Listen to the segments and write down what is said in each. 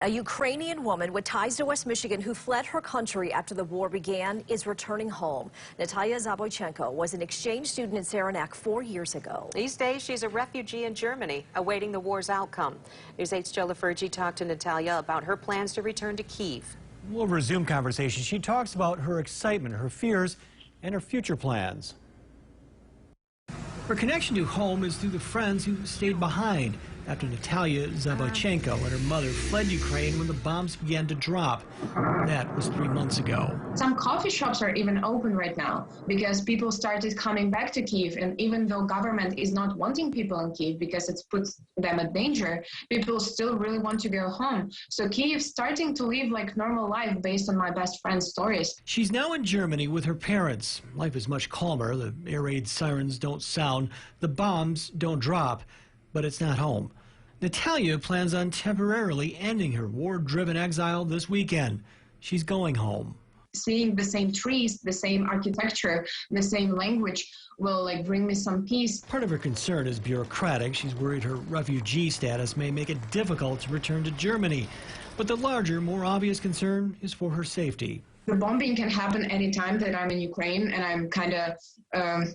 A Ukrainian woman with ties to West Michigan who fled her country after the war began is returning home. Nataliya Zaboychenko was an exchange student in Saranac 4 years ago. These days, she's a refugee in Germany, awaiting the war's outcome. News 8's Joe Lafergie talked to Nataliya about her plans to return to Kyiv. We'll resume conversation. She talks about her excitement, her fears, and her future plans. Her connection to home is through the friends who stayed behind after Nataliya Zaboychenko and her mother fled Ukraine when the bombs began to drop. That was 3 months ago. Some coffee shops are even open right now because people started coming back to Kyiv, and even though government is not wanting people in Kyiv because it puts them at danger, people still really want to go home. So Kyiv's starting to live like normal life based on my best friend's stories. She's now in Germany with her parents. Life is much calmer. The air raid sirens don't sound. The bombs don't drop. But it's not home. Nataliya plans on temporarily ending her war-driven exile this weekend. She's going home. Seeing the same trees, the same architecture, the same language will bring me some peace. Part of her concern is bureaucratic. She's worried her refugee status may make it difficult to return to Germany. But the larger, more obvious concern is for her safety. The bombing can happen anytime that I'm in Ukraine, and I'm kind of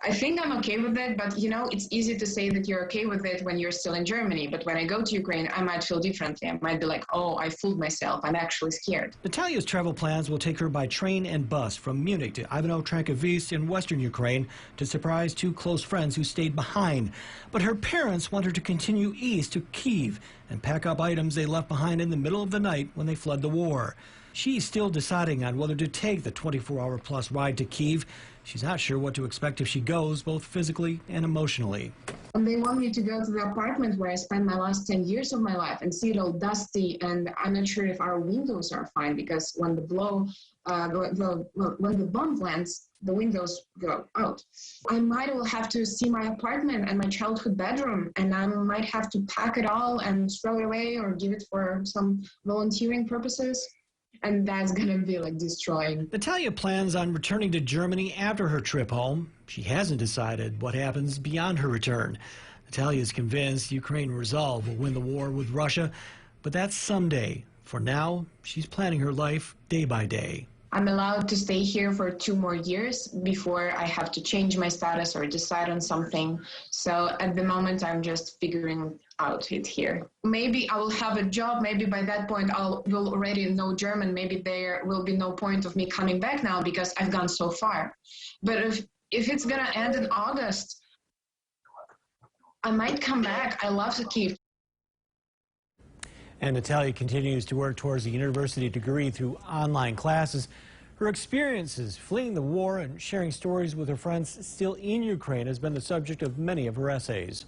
I think I'm okay with it, but it's easy to say that you're okay with it when you're still in Germany. But when I go to Ukraine, I might feel differently. I might be like, oh, I fooled myself. I'm actually scared. Nataliya's travel plans will take her by train and bus from Munich to Ivano-Frankivsk in western Ukraine to surprise 2 close friends who stayed behind. But her parents want her to continue east to Kyiv and pack up items they left behind in the middle of the night when they fled the war. She's still deciding on whether to take the 24-hour-plus ride to Kyiv. She's not sure what to expect if she goes, both physically and emotionally. And they want me to go to the apartment where I spent my last 10 years of my life and see it all dusty, and I'm not sure if our windows are fine because when the bomb lands, the windows go out. I might will have to see my apartment and my childhood bedroom, and I might have to pack it all and throw it away or give it for some volunteering purposes. And that's going to be destroying. Nataliya plans on returning to Germany after her trip home. She hasn't decided what happens beyond her return. Nataliya is convinced Ukraine resolve will win the war with Russia, but that's someday. For now, she's planning her life day by day. I'm allowed to stay here for 2 more years before I have to change my status or decide on something. So at the moment, I'm just figuring out it here. Maybe I will have a job. Maybe by that point, will already know German. Maybe there will be no point of me coming back now because I've gone so far. But if it's going to end in August, I might come back. I love Kyiv. And Nataliya continues to work towards a university degree through online classes. Her experiences fleeing the war and sharing stories with her friends still in Ukraine has been the subject of many of her essays.